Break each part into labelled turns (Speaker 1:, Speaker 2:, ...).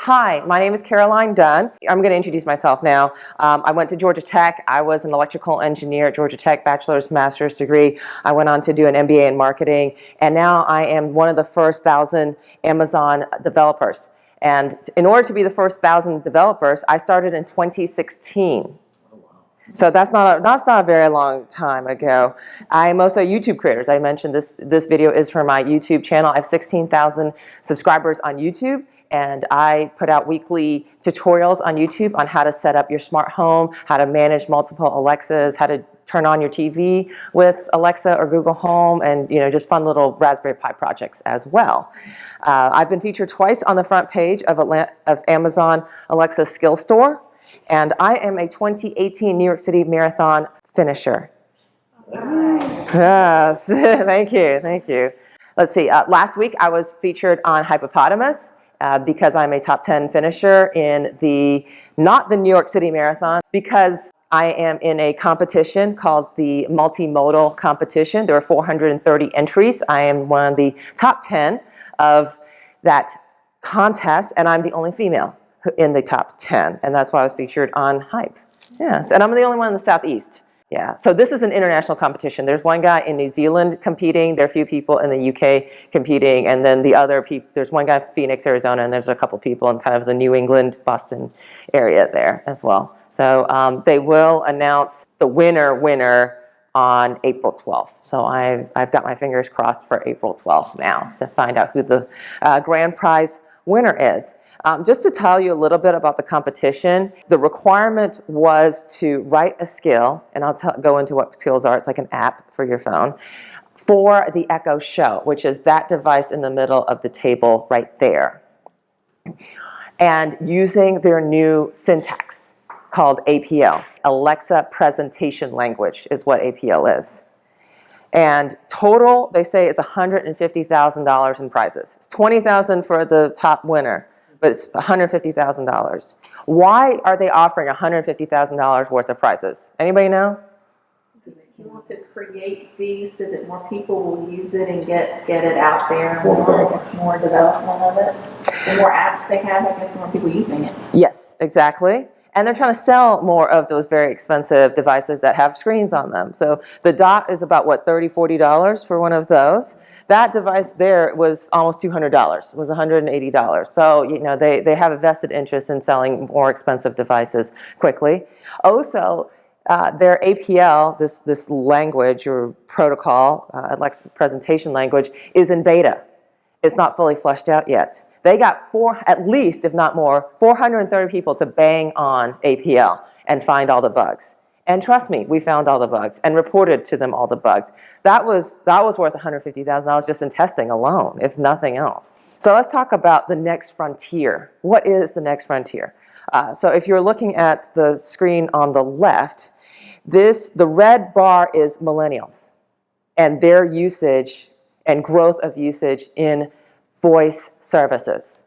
Speaker 1: Hi, my name is Caroline Dunn. I'm going to introduce myself now. I went to Georgia Tech. I was an electrical engineer at Georgia Tech, bachelor's, master's degree. I went on to do an MBA in marketing, and now I am one of the first 1,000 Amazon developers. And in order to be the first 1,000 developers, I started in 2016. So that's not a very long time ago. I'm also a YouTube creator. As I mentioned, this video is for my YouTube channel. I have 16,000 subscribers on YouTube, and I put out weekly tutorials on YouTube on how to set up your smart home, how to manage multiple Alexas, how to turn on your TV with Alexa or Google Home, and just fun little Raspberry Pi projects as well. I've been featured twice on the front page of Amazon Alexa Skill Store. And I am a 2018 New York City Marathon finisher. Yes, thank you. Let's see, last week I was featured on HYPEPOTAMUS because I'm a top 10 finisher in not the New York City Marathon, because I am in a competition called the Multimodal competition. There are 430 entries. I am one of the top 10 of that contest, and I'm the only female in the top 10, and that's why I was featured on Hype. Yes, and I'm the only one in the Southeast. Yeah, so this is an international competition. There's one guy in New Zealand competing, there are a few people in the UK competing, and then the other people, there's one guy in Phoenix, Arizona, and there's a couple people in kind of the New England, Boston area there as well. So they will announce the winner on April 12th. So I've got my fingers crossed for April 12th now to find out who the grand prize winner is. Just to tell you a little bit about the competition, the requirement was to write a skill, and I'll go into what skills are. It's like an app for your phone, for the Echo Show, which is that device in the middle of the table right there. And using their new syntax called APL, Alexa Presentation Language is what APL is. And total, they say, is $150,000 in prizes. It's $20,000 for the top winner, but it's $150,000. Why are they offering $150,000 worth of prizes? Anybody know?
Speaker 2: You want to create these so that more people will use it and get it out there, and more, I guess, more development of it. The more apps they have, I guess, the more people using it.
Speaker 1: Yes, exactly. And they're trying to sell more of those very expensive devices that have screens on them. So the Dot is about, what, $30, $40 for one of those. That device there was almost $200, was $180. So, they have a vested interest in selling more expensive devices quickly. Also, their APL, this language or protocol, Alexa presentation language, is in beta. It's not fully fleshed out yet. They got at least, if not more, 430 people to bang on APL and find all the bugs. And trust me, we found all the bugs and reported to them all the bugs. That was worth $150,000 just in testing alone, if nothing else. So let's talk about the next frontier. What is the next frontier? So if you're looking at the screen on the left, the red bar is millennials and their usage and growth of usage in voice services,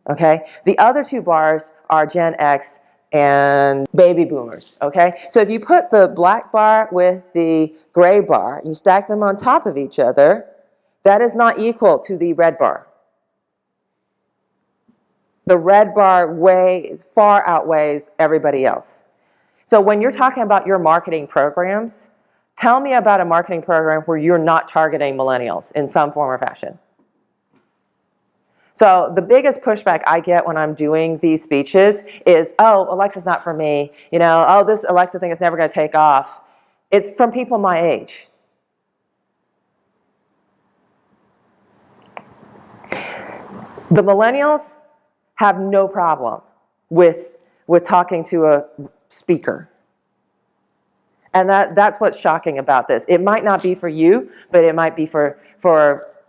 Speaker 1: okay? The other two bars are Gen X and baby boomers, okay? So if you put the black bar with the gray bar, you stack them on top of each other, that is not equal to the red bar. The red bar far outweighs everybody else. So when you're talking about your marketing programs, tell me about a marketing program where you're not targeting millennials in some form or fashion. So the biggest pushback I get when I'm doing these speeches is, oh, Alexa's not for me. Oh, this Alexa thing is never going to take off. It's from people my age. The millennials have no problem with talking to a speaker. And that's what's shocking about this. It might not be for you, but it might be for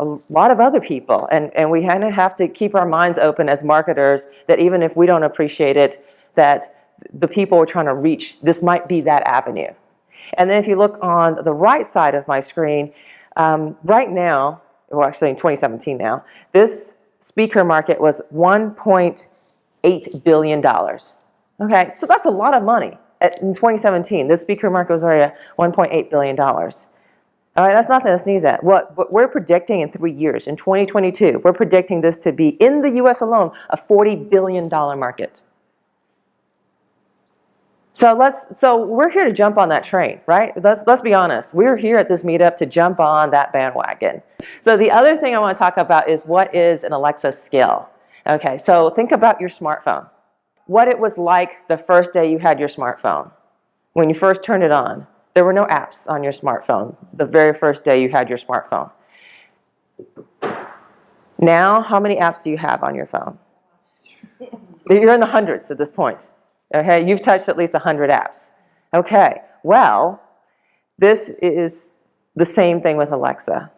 Speaker 1: a lot of other people, and we kind of have to keep our minds open as marketers that even if we don't appreciate it, that the people we're trying to reach, this might be that avenue. And then if you look on the right side of my screen, right now, well actually in 2017 now, this speaker market was $1.8 billion. Okay, so that's a lot of money. In 2017, this speaker market was already at $1.8 billion. All right, that's nothing to sneeze at. What we're predicting in 3 years, in 2022, we're predicting this to be, in the US alone, a $40 billion market. So we're here to jump on that train, right? Let's be honest. We're here at this meetup to jump on that bandwagon. So the other thing I want to talk about is what is an Alexa skill. Okay, so think about your smartphone. What it was like the first day you had your smartphone. When you first turned it on, there were no apps on your smartphone the very first day you had your smartphone. Now, how many apps do you have on your phone? You're in the hundreds at this point. Okay, you've touched at least 100 apps. Okay, well, this is the same thing with Alexa.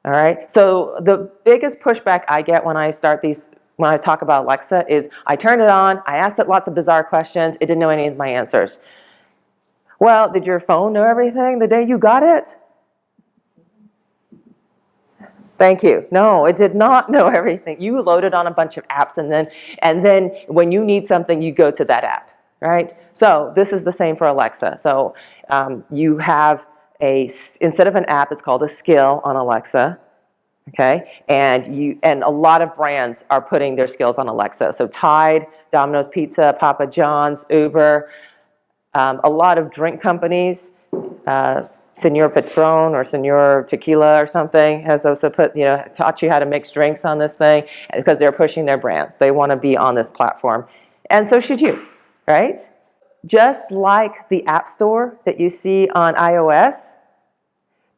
Speaker 1: All right, so the biggest pushback I get when I talk about Alexa is I turned it on, I asked it lots of bizarre questions, it didn't know any of my answers. Well, did your phone know everything the day you got it? Thank you. No, it did not know everything. You loaded on a bunch of apps, and then when you need something, you go to that app, right? So this is the same for Alexa. So you have instead of an app, it's called a skill on Alexa, okay? And a lot of brands are putting their skills on Alexa. So Tide, Domino's Pizza, Papa John's, Uber, a lot of drink companies, Senor Patron or Senor Tequila or something has also taught you how to mix drinks on this thing because they're pushing their brands. They want to be on this platform. And so should you, right? Just like the App Store that you see on iOS,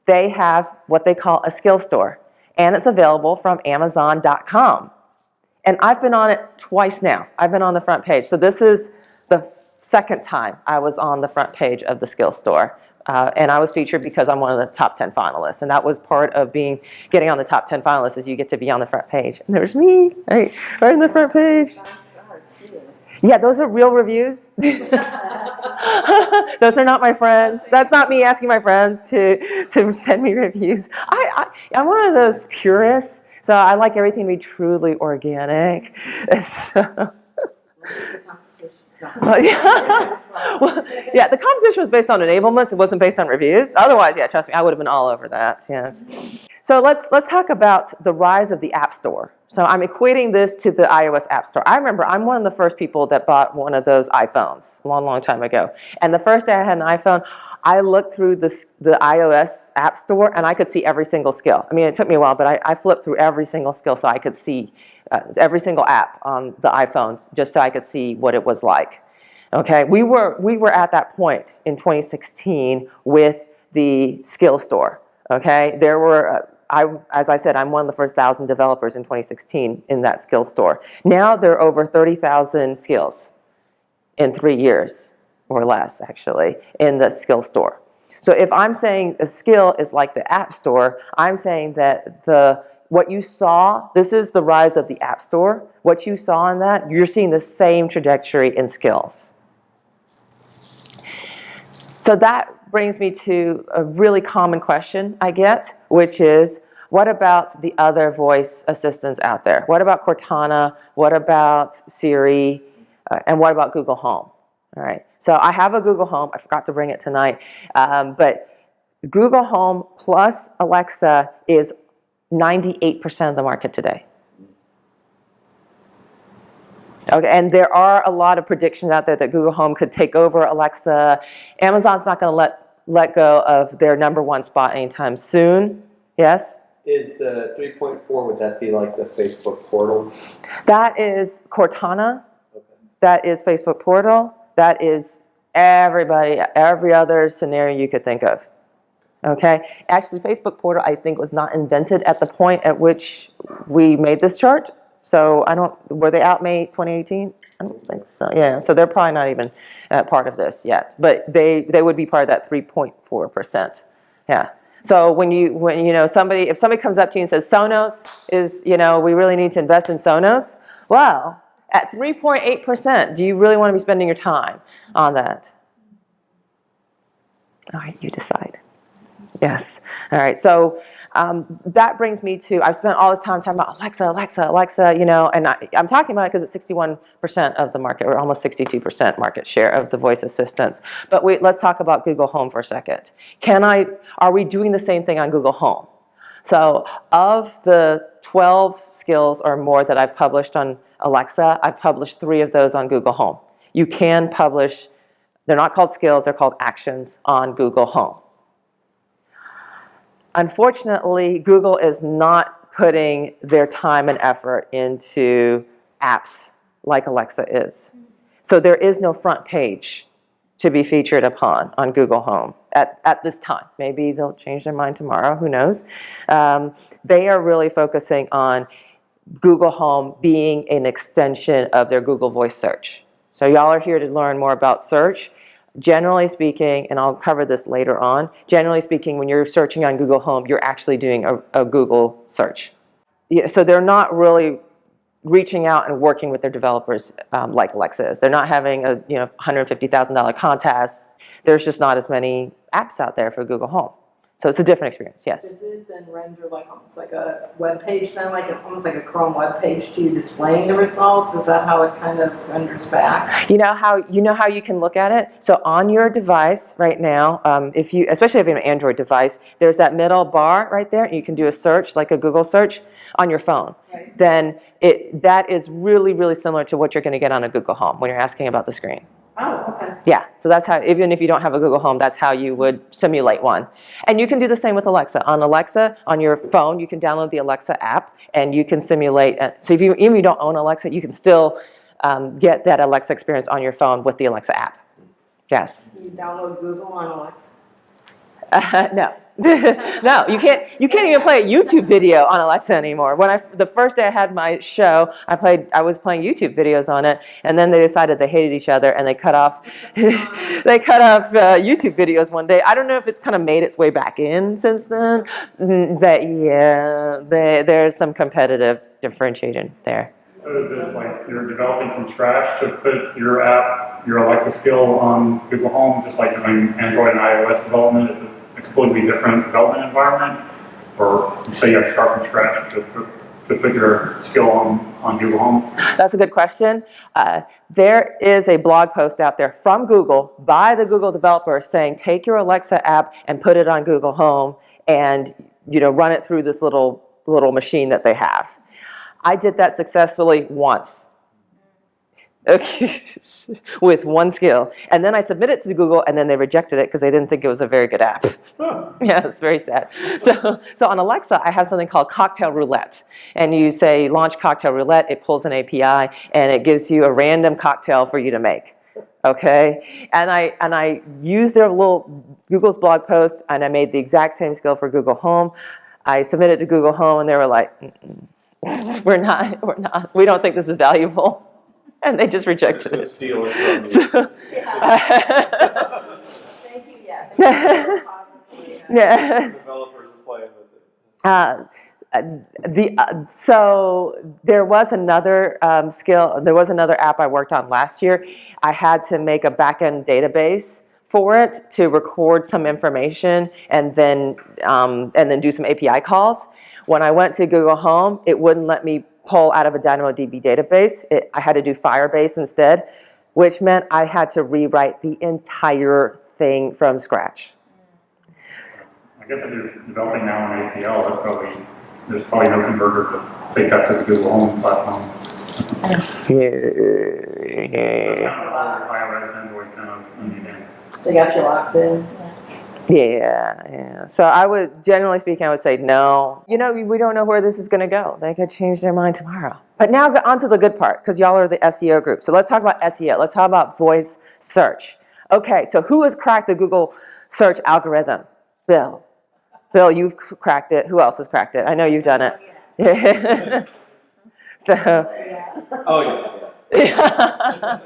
Speaker 1: they have what they call a skill store. And it's available from Amazon.com. And I've been on it twice now. I've been on the front page. So this is the second time I was on the front page of the skill store. And I was featured because I'm one of the top 10 finalists. And that was part of getting on the top 10 finalists is you get to be on the front page. And there's me, right in the front page. 5 stars too. Yeah, those are real reviews. Those are not my friends. That's not me asking my friends to send me reviews. I'm one of those purists, so I like everything to be truly organic. So. Well, the competition was based on enablements. It wasn't based on reviews. Otherwise, yeah, trust me, I would have been all over that. Yes. So let's talk about the rise of the App Store. So I'm equating this to the iOS App Store. I remember I'm one of the first people that bought one of those iPhones a long, long time ago. And the first day I had an iPhone, I looked through the iOS App Store and I could see every single skill. I mean, it took me a while, but I flipped through every single skill so I could see every single app on the iPhones just so I could see what it was like. Okay, we were at that point in 2016 with the skill store. Okay, there were, as I said, I'm one of the first 1,000 developers in 2016 in that skill store. Now there are over 30,000 skills in 3 years or less, actually, in the skill store. So if I'm saying a skill is like the App Store, I'm saying that what you saw, this is the rise of the App Store. What you saw in that, you're seeing the same trajectory in skills. So that brings me to a really common question I get, which is, what about the other voice assistants out there? What about Cortana? What about Siri? And what about Google Home? All right. So I have a Google Home. I forgot to bring it tonight. But Google Home plus Alexa is 98% of the market today. Okay, and there are a lot of predictions out there that Google Home could take over Alexa. Amazon's not going to let go of their #1 spot anytime soon. Yes?
Speaker 3: Is the 3.4, would that be like the Facebook portal?
Speaker 1: That is Cortana. Okay. That is Facebook portal. That is every other scenario you could think of. Okay? Actually, Facebook portal, I think, was not invented at the point at which we made this chart. So were they out May 2018? I don't think so. Yeah, so they're probably not even part of this yet. But they would be part of that 3.4%. Yeah. So if somebody comes up to you and says Sonos is, we really need to invest in Sonos. Well, at 3.8%, do you really want to be spending your time on that? All right, you decide. Yes. All right. So That brings me to, I've spent all this time talking about Alexa, Alexa, Alexa, you know, and I'm talking about it because it's 61% of the market, or almost 62% market share of the voice assistants. But let's talk about Google Home for a second. Are we doing the same thing on Google Home? So of the 12 skills or more that I've published on Alexa, I've published 3 of those on Google Home. You can publish, they're not called skills, they're called actions on Google Home. Unfortunately, Google is not putting their time and effort into apps like Alexa is. So there is no front page to be featured upon on Google Home at this time. Maybe they'll change their mind tomorrow, who knows. They are really focusing on Google Home being an extension of their Google Voice search. So y'all are here to learn more about search. Generally speaking, and I'll cover this later on, generally speaking, when you're searching on Google Home, you're actually doing a Google search. Yeah, so they're not really reaching out and working with their developers like Alexa is. They're not having a $150,000 contest. There's just not as many apps out there for Google Home. So it's a different experience, yes.
Speaker 4: Does it then render like almost like a web page then, almost like a Chrome web page to you displaying the results? Is that how it kind of renders back?
Speaker 1: You know how you can look at it? So on your device right now, especially if you have an Android device, there's that middle bar right there, and you can do a search, like a Google search, on your phone.
Speaker 4: Right.
Speaker 1: Then that is really, really similar to what you're going to get on a Google Home when you're asking about the screen.
Speaker 4: Oh, okay.
Speaker 1: Yeah, so that's how, even if you don't have a Google Home, that's how you would simulate one. And you can do the same with Alexa. On Alexa, on your phone, you can download the Alexa app, and you can simulate. So even if you don't own Alexa, you can still get that Alexa experience on your phone with the Alexa app. Yes.
Speaker 4: You download Google on Alexa?
Speaker 1: No. No, you can't even play a YouTube video on Alexa anymore. The first day I had my show, I was playing YouTube videos on it, and then they decided they hated each other, and they cut off YouTube videos one day. I don't know if it's kind of made its way back in since then. There's some competitive differentiation there.
Speaker 5: So is it like you're developing from scratch to put your app, your Alexa skill on Google Home, just like doing Android and iOS development? Is it a completely different development environment? Or you say you have to start from scratch to put your skill on Google Home?
Speaker 1: That's a good question. There is a blog post out there from Google by the Google developer saying, take your Alexa app and put it on Google Home and run it through this little machine that they have. I did that successfully once. Okay. With one skill. And then I submitted it to Google, and then they rejected it because they didn't think it was a very good app. Yeah, it's very sad. So on Alexa, I have something called Cocktail Roulette. And you say, launch Cocktail Roulette, it pulls an API, and it gives you a random cocktail for you to make. Okay? And I used their Google's blog post, and I made the exact same skill for Google Home. I submitted to Google Home, and they were like, we don't think this is valuable. And they just rejected it.
Speaker 3: Steal it from
Speaker 1: So,
Speaker 4: Thank you, yeah.
Speaker 1: yeah.
Speaker 3: developers are playing with it.
Speaker 1: So there was another there was another app I worked on last year. I had to make a backend database for it to record some information and then do some API calls. When I went to Google Home, it wouldn't let me pull out of a DynamoDB database. I had to do Firebase instead, which meant I had to rewrite the entire thing from scratch.
Speaker 5: I guess if you're developing now on APL, there's probably no converter to take that to the Google Home platform.
Speaker 1: Yeah.
Speaker 5: iOS, Android kind of thing again.
Speaker 4: They got you locked in.
Speaker 1: Yeah. So I would, generally speaking, I would say no. We don't know where this is going to go. They could change their mind tomorrow. But now on to the good part, because y'all are the SEO group. So let's talk about SEO. Let's talk about voice search. Okay, so who has cracked the Google search algorithm? Bill. Bill, you've cracked it. Who else has cracked it? I know you've done it. Yeah.
Speaker 3: Oh, yeah.
Speaker 1: Yeah.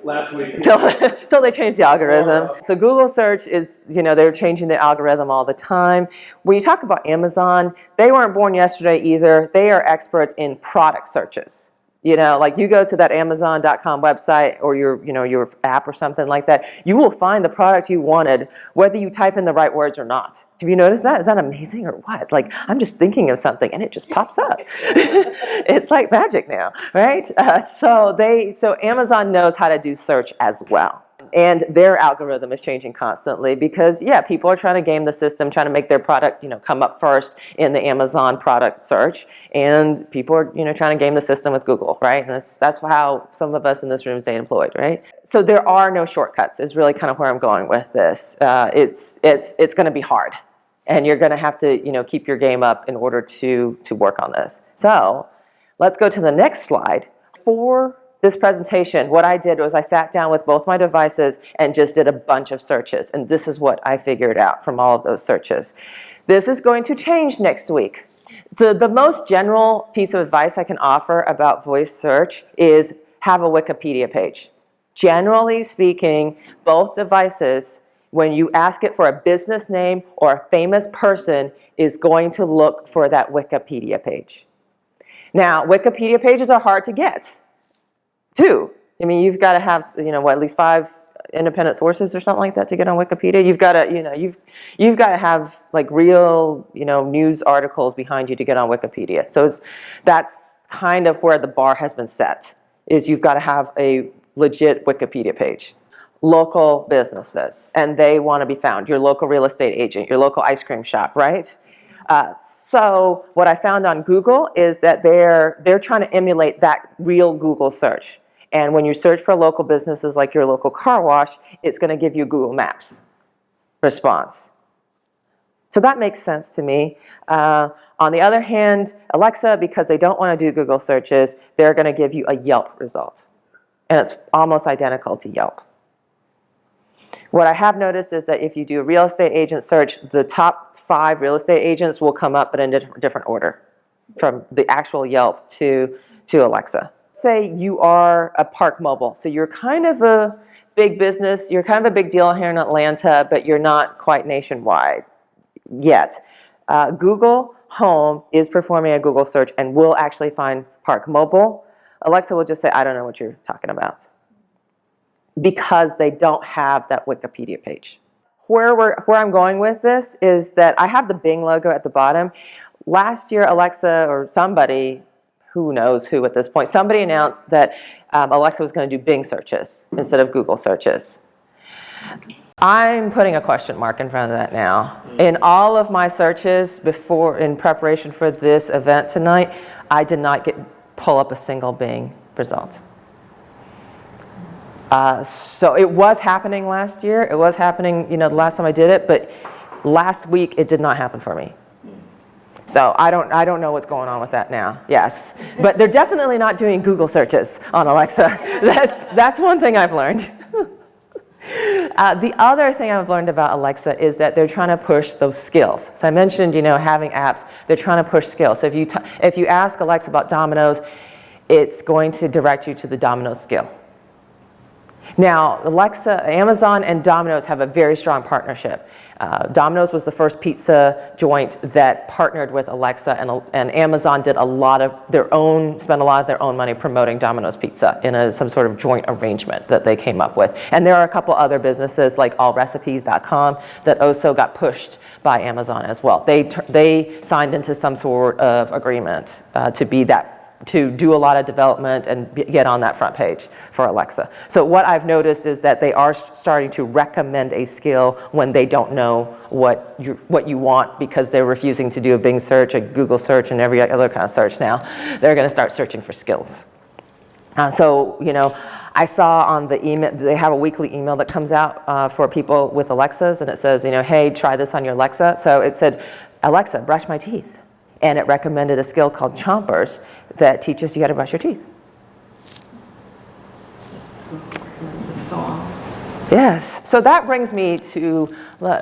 Speaker 3: Last week.
Speaker 1: Till they change the algorithm. So Google search is, they're changing the algorithm all the time. When you talk about Amazon, they weren't born yesterday either. They are experts in product searches. You know, like you go to that Amazon.com website or your app or something like that, you will find the product you wanted, whether you type in the right words or not. Have you noticed that? Is that amazing or what? Like, I'm just thinking of something and it just pops up. It's like magic now, right? So Amazon knows how to do search as well. And their algorithm is changing constantly because, yeah, people are trying to game the system, trying to make their product, come up first in the Amazon product search. And people are, trying to game the system with Google, right? And that's how some of us in this room stay employed, right? So there are no shortcuts is really kind of where I'm going with this. It's going to be hard. And you're going to have to, keep your game up in order to work on this. So let's go to the next slide. For this presentation, what I did was I sat down with both my devices and just did a bunch of searches. And this is what I figured out from all of those searches. This is going to change next week. The most general piece of advice I can offer about voice search is have a Wikipedia page. Generally speaking, both devices, when you ask it for a business name or a famous person, is going to look for that Wikipedia page. Now, Wikipedia pages are hard to get, too. I mean, you've got to have, at least 5 independent sources or something like that to get on Wikipedia. You've got to, you've got to have like real, news articles behind you to get on Wikipedia. So that's kind of where the bar has been set, is you've got to have a legit Wikipedia page. Local businesses, and they want to be found. Your local real estate agent, your local ice cream shop, right? So what I found on Google is that they're trying to emulate that real Google search. And when you search for local businesses like your local car wash, it's going to give you Google Maps response. So that makes sense to me. On the other hand, Alexa, because they don't want to do Google searches, they're going to give you a Yelp result. And it's almost identical to Yelp. What I have noticed is that if you do a real estate agent search, the top 5 real estate agents will come up but in a different order from the actual Yelp to Alexa. Say you are a Park Mobile, so you're kind of a big business, you're kind of a big deal here in Atlanta, but you're not quite nationwide yet. Google Home is performing a Google search and will actually find Park Mobile. Alexa will just say, I don't know what you're talking about, because they don't have that Wikipedia page. Where I'm going with this is that I have the Bing logo at the bottom. Last year, Alexa, or somebody, who knows who at this point, somebody announced that Alexa was going to do Bing searches instead of Google searches. I'm putting a question mark in front of that now. In all of my searches in preparation for this event tonight, I did not pull up a single Bing result. So it was happening last year. It was happening, the last time I did it, but last week it did not happen for me. So I don't know what's going on with that now. Yes, but they're definitely not doing Google searches on Alexa. That's one thing I've learned. The other thing I've learned about Alexa is that they're trying to push those skills. So I mentioned, having apps. They're trying to push skills. So if you ask Alexa about Domino's, it's going to direct you to the Domino's skill. Now, Alexa, Amazon and Domino's have a very strong partnership. Domino's was the first pizza joint that partnered with Alexa, and Amazon did spent a lot of their own money promoting Domino's Pizza in some sort of joint arrangement that they came up with. And there are a couple other businesses like allrecipes.com that also got pushed by Amazon as well. They signed into some sort of agreement to do a lot of development and get on that front page for Alexa. So what I've noticed is that they are starting to recommend a skill when they don't know what you want, because they're refusing to do a Bing search, a Google search, and every other kind of search now. They're going to start searching for skills. I saw on the email, they have a weekly email that comes out for people with Alexas, and it says, hey, try this on your Alexa. So it said, Alexa, brush my teeth. And it recommended a skill called Chompers that teaches you how to brush your teeth. Yes. So that brings me to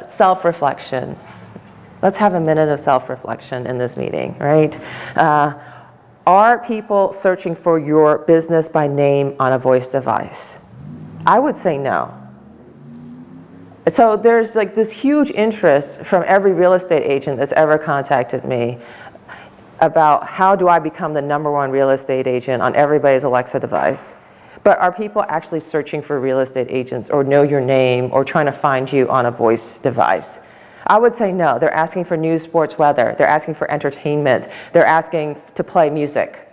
Speaker 1: self-reflection. Let's have a minute of self-reflection in this meeting, right? Are people searching for your business by name on a voice device? I would say no. So there's like this huge interest from every real estate agent that's ever contacted me about how do I become the #1 real estate agent on everybody's Alexa device. But are people actually searching for real estate agents or know your name or trying to find you on a voice device? I would say no. They're asking for news, sports, weather. They're asking for entertainment. They're asking to play music.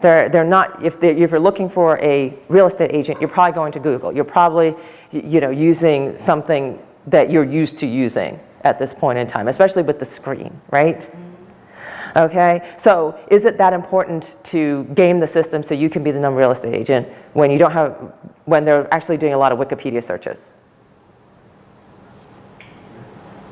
Speaker 1: They're not, if you're looking for a real estate agent, you're probably going to Google. You're probably, using something that you're used to using at this point in time, especially with the screen, right? Okay, so is it that important to game the system so you can be the #1 real estate agent when you don't have, when they're actually doing a lot of Wikipedia searches?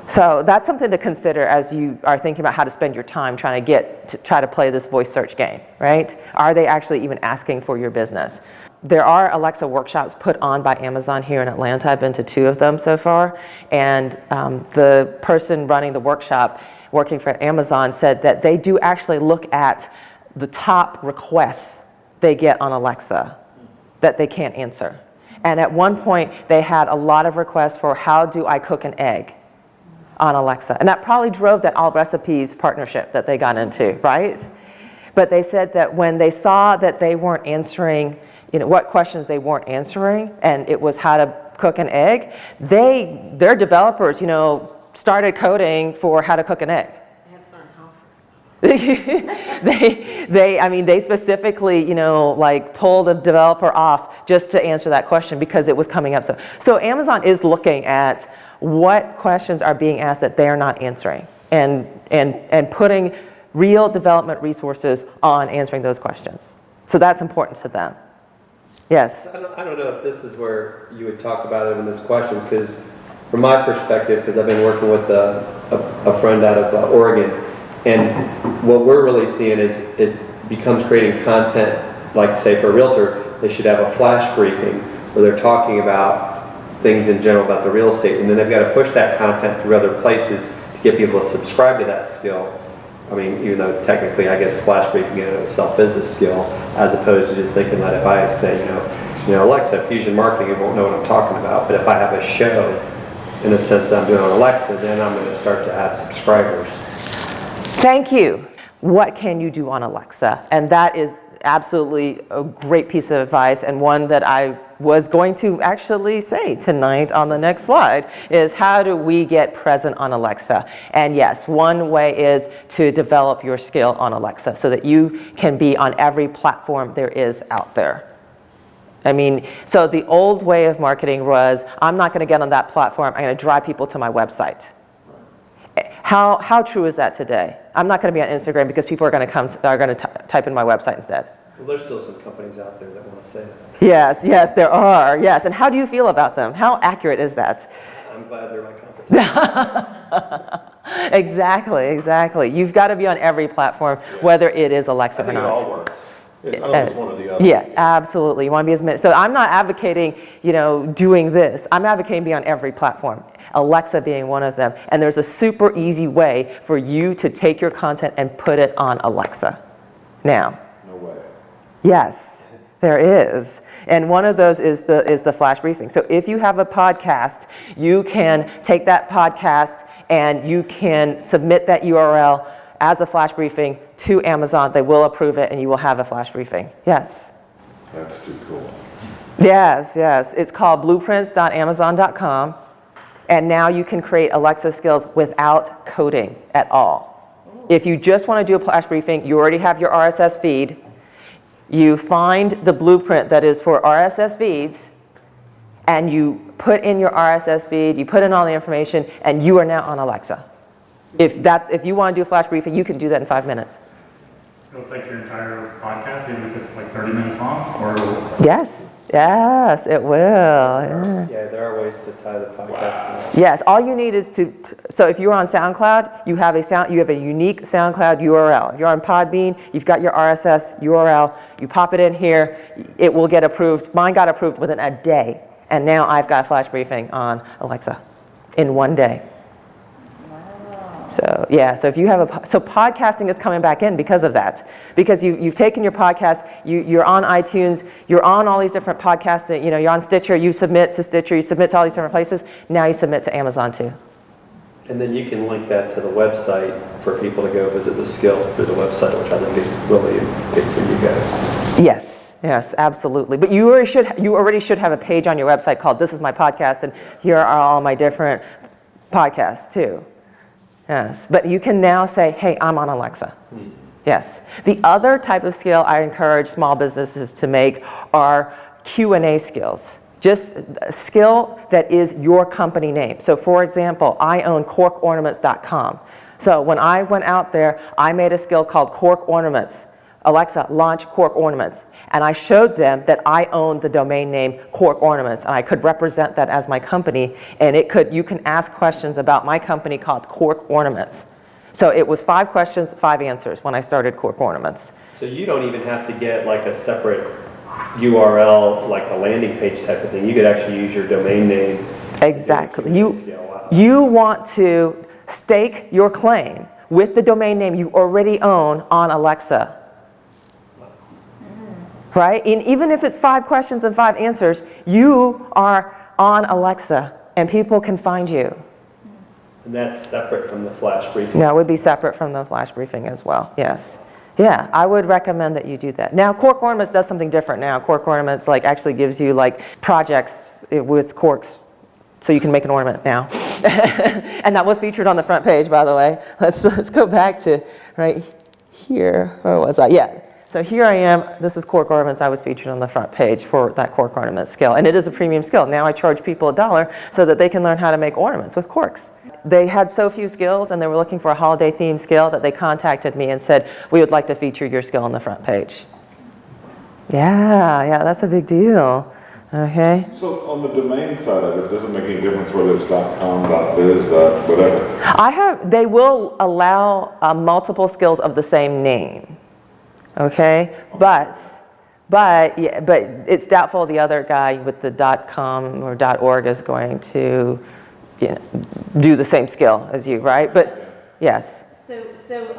Speaker 1: So that's something to consider as you are thinking about how to spend your time trying to try to play this voice search game, right? Are they actually even asking for your business? There are Alexa workshops put on by Amazon here in Atlanta. I've been to 2 of them so far, and the person running the workshop working for Amazon said that they do actually look at the top requests they get on Alexa that they can't answer. And at one point, they had a lot of requests for how do I cook an egg on Alexa. And that probably drove that All Recipes partnership that they got into, right? But they said that when they saw that they weren't answering, what questions they weren't answering, and it was how to cook an egg, their developers, started coding for how to cook an egg. They specifically, pulled a developer off just to answer that question because it was coming up. So Amazon is looking at what questions are being asked that they're not answering, and putting real development resources on answering those questions. So that's important to them. Yes.
Speaker 3: I don't know if this is where you would talk about it in this questions, because from my perspective, because I've been working with a friend out of Oregon, and what we're really seeing is it becomes creating content, like say for a realtor, they should have a flash briefing where they're talking about things in general about the real estate, and then they've got to push that content through other places to get people to subscribe to that skill. I mean, even though it's technically, I guess, flash briefing in itself is a skill, as opposed to just thinking that if I say, Alexa, Fusion Marketing, it won't know what I'm talking about, but if I have a show, in the sense that I'm doing on Alexa, then I'm going to start to have subscribers.
Speaker 1: Thank you. What can you do on Alexa? And that is absolutely a great piece of advice, and one that I was going to actually say tonight on the next slide is how do we get present on Alexa? And yes, one way is to develop your skill on Alexa so that you can be on every platform there is out there. So the old way of marketing was, I'm not going to get on that platform, I'm going to drive people to my website. How true is that today? I'm not going to be on Instagram because people are going to type in my website instead.
Speaker 3: Well, there's still some companies out there that want to say that.
Speaker 1: Yes, there are. Yes, and how do you feel about them? How accurate is that?
Speaker 3: I'm glad they're my competition.
Speaker 1: Exactly. You've got to be on every platform, whether it is Alexa or not.
Speaker 6: I think it all works. It's always one or the other.
Speaker 1: Yeah, absolutely. You want to be as many. So I'm not advocating, doing this. I'm advocating be on every platform. Alexa being one of them. And there's a super easy way for you to take your content and put it on Alexa. Now.
Speaker 6: No way.
Speaker 1: Yes, there is. And one of those is the flash briefing. So if you have a podcast, you can take that podcast and you can submit that URL as a flash briefing to Amazon. They will approve it and you will have a flash briefing. Yes.
Speaker 6: That's too cool.
Speaker 1: Yes. It's called blueprints.amazon.com. And now you can create Alexa skills without coding at all. If you just want to do a flash briefing, you already have your RSS feed. You find the blueprint that is for RSS feeds, and you put in your RSS feed, you put in all the information, and you are now on Alexa. If you want to do a flash briefing, you can do that in 5 minutes.
Speaker 5: It'll take your entire podcast, even if it's like 30 minutes long, or
Speaker 1: Yes, it will.
Speaker 3: Yeah, there are ways to tie the podcast in.
Speaker 1: Yes, all you need is so if you're on SoundCloud, you have a unique SoundCloud URL. If you're on Podbean, you've got your RSS URL, you pop it in here, it will get approved. Mine got approved within a day, and now I've got a flash briefing on Alexa in 1 day. So if you have podcasting is coming back in because of that. Because you've taken your podcast, you're on iTunes, you're on all these different podcasting, you're on Stitcher, you submit to Stitcher, you submit to all these different places, now you submit to Amazon too.
Speaker 3: And then you can link that to the website for people to go visit the skill through the website, which I think is really big for you guys.
Speaker 1: Yes, absolutely. But you already should have a page on your website called "This is my podcast," and here are all my different podcasts too. Yes, but you can now say, "Hey, I'm on Alexa." Yes. The other type of skill I encourage small businesses to make are Q&A skills. Just a skill that is your company name. So for example, I own corkornaments.com. So when I went out there, I made a skill called Cork Ornaments. Alexa, launch Cork Ornaments. And I showed them that I owned the domain name Cork Ornaments, and I could represent that as my company, and you can ask questions about my company called Cork Ornaments. So it was 5 questions, 5 answers when I started Cork Ornaments.
Speaker 3: So you don't even have to get like a separate URL, like a landing page type of thing. You could actually use your domain name.
Speaker 1: Exactly. You want to stake your claim with the domain name you already own on Alexa. Right? And even if it's 5 questions and 5 answers, you are on Alexa and people can find you.
Speaker 3: And that's separate from the flash briefing.
Speaker 1: No, it would be separate from the flash briefing as well, yes. Yeah, I would recommend that you do that. Now, Cork Ornaments does something different now. Cork Ornaments actually gives you projects with corks, so you can make an ornament now. And that was featured on the front page, by the way. Let's go back to right here. Where was I? Yeah. So here I am. This is Cork Ornaments. I was featured on the front page for that Cork Ornament skill. And it is a premium skill. Now I charge people $1 so that they can learn how to make ornaments with corks. They had so few skills and they were looking for a holiday themed skill that they contacted me and said, we would like to feature your skill on the front page. Yeah, that's a big deal. Okay.
Speaker 6: So on the domain side of it, does it make any difference whether it's .com, .biz, whatever?
Speaker 1: They will allow multiple skills of the same name. Okay, but it's doubtful the other guy with the .com or .org is going to do the same skill as you, right? But yes.
Speaker 2: So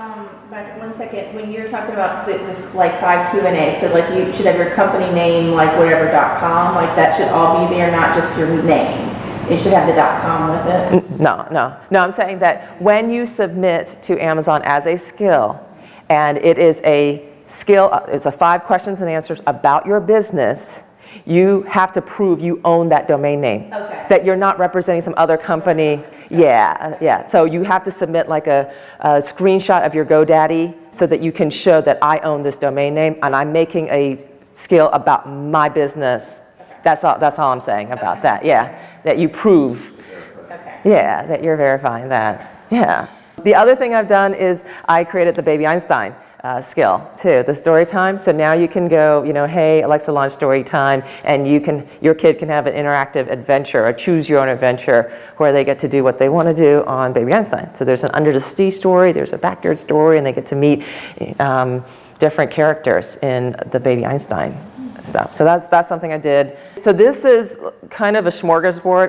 Speaker 2: back 1 second, when you're talking about the 5 Q&A, so you should have your company name, whatever .com, that should all be there, not just your name. It should have the .com with it.
Speaker 1: No, I'm saying that when you submit to Amazon as a skill, and it is a skill, it's a 5 questions and answers about your business, you have to prove you own that domain name.
Speaker 2: Okay.
Speaker 1: That you're not representing some other company. Yeah. So you have to submit a screenshot of your GoDaddy so that you can show that I own this domain name and I'm making a skill about my business. Okay. That's all I'm saying about that. Yeah. That you prove.
Speaker 2: Okay.
Speaker 1: Yeah, that you're verifying that. Yeah. The other thing I've done is I created the Baby Einstein skill too, the story time. So now you can go, hey, Alexa, launch story time, and your kid can have an interactive adventure, a choose your own adventure, where they get to do what they want to do on Baby Einstein. So there's an under the sea story, there's a backyard story, and they get to meet different characters in the Baby Einstein stuff. So that's something I did. So this is kind of a smorgasbord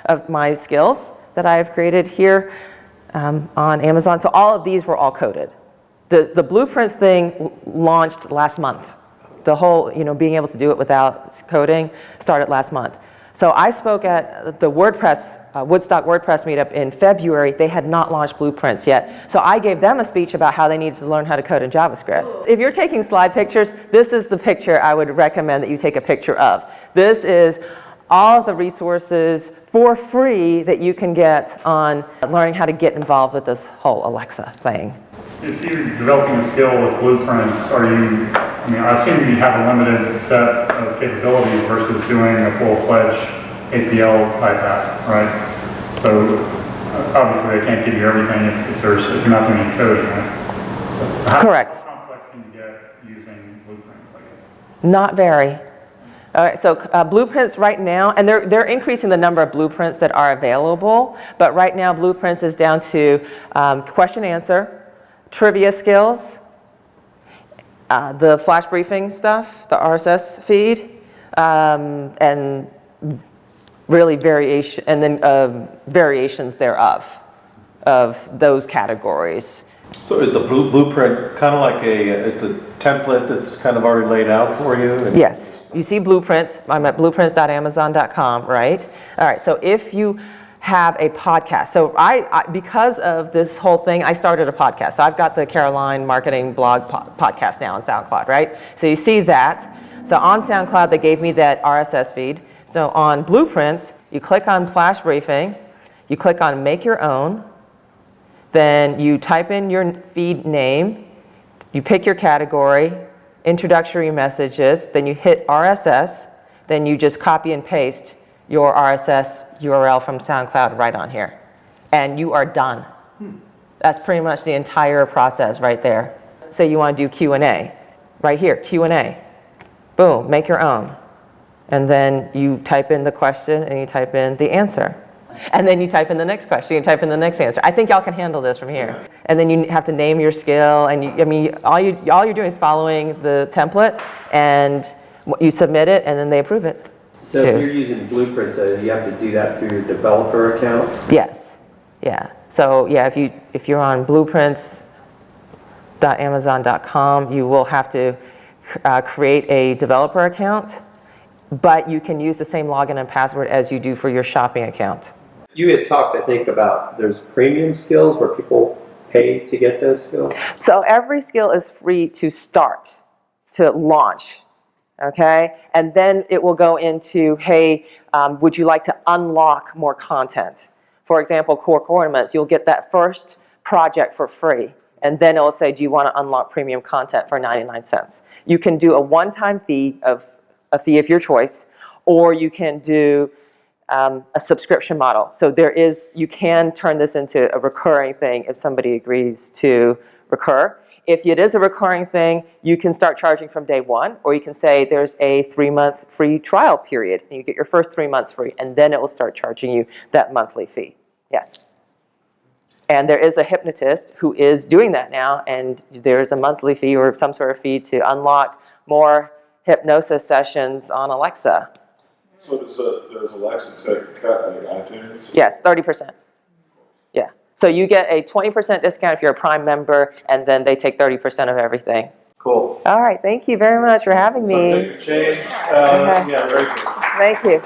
Speaker 1: of my skills that I've created here on Amazon. So all of these were all coded. The blueprints thing launched last month. The whole, being able to do it without coding started last month. So I spoke at the Woodstock WordPress meetup in February. They had not launched blueprints yet. So I gave them a speech about how they needed to learn how to code in JavaScript. Ooh. If you're taking slide pictures, this is the picture I would recommend that you take a picture of. This is all of the resources for free that you can get on learning how to get involved with this whole Alexa thing.
Speaker 5: If you're developing a skill with blueprints, I assume you have a limited set of capabilities versus doing a full-fledged APL type app, right? So obviously they can't give you everything if you're not doing any coding, right?
Speaker 1: Correct.
Speaker 5: How complex can you get using blueprints, I guess?
Speaker 1: Not very. All right, so blueprints right now, and they're increasing the number of blueprints that are available, but right now blueprints is down to question answer, trivia skills, the flash briefing stuff, the RSS feed, and really variation, and then variations thereof of those categories.
Speaker 6: So is the blueprint kind of like it's a template that's kind of already laid out for you?
Speaker 1: Yes. You see blueprints. I'm at blueprints.amazon.com, right? All right, so if you have a podcast. So because of this whole thing, I started a podcast. So I've got the Caroline Marketing Blog podcast now on SoundCloud, right? So you see that. So on SoundCloud, they gave me that RSS feed. So on Blueprints, you click on Flash Briefing, you click on Make Your Own, then you type in your feed name, you pick your category, introductory messages, then you hit RSS, then you just copy and paste your RSS URL from SoundCloud right on here. And you are done. That's pretty much the entire process right there. Say you want to do Q&A. Right here, Q&A. Boom, make your own. And then you type in the question and you type in the answer. And then you type in the next question, you type in the next answer. I think y'all can handle this from here. And then you have to name your skill, and all you're doing is following the template, and you submit it, and then they approve it.
Speaker 3: So if you're using Blueprints, so you have to do that through your developer account?
Speaker 1: Yes, yeah. So yeah, if you're on blueprints.amazon.com, you will have to create a developer account, but you can use the same login and password as you do for your shopping account.
Speaker 3: You had talked, I think, about there's premium skills where people pay to get those skills.
Speaker 1: So every skill is free to start, to launch, okay? And then it will go into, hey, would you like to unlock more content? For example, cork ornaments, you'll get that first project for free. And then it will say, do you want to unlock premium content for 99 cents? You can do a one-time fee of a fee of your choice, or you can do a subscription model. So you can turn this into a recurring thing if somebody agrees to recur. If it is a recurring thing, you can start charging from day one, or you can say there's a 3-month free trial period, and you get your first 3 months free, and then it will start charging you that monthly fee. Yes. And there is a hypnotist who is doing that now, and there's a monthly fee or some sort of fee to unlock more hypnosis sessions on Alexa.
Speaker 6: So does Alexa take cut like iTunes?
Speaker 1: Yes, 30%. Yeah. So you get a 20% discount if you're a Prime member, and then they take 30% of everything.
Speaker 3: Cool.
Speaker 1: All right. Thank you very much for having me.
Speaker 6: Something to change.
Speaker 1: Okay.
Speaker 6: Yeah, very good.
Speaker 1: Thank you.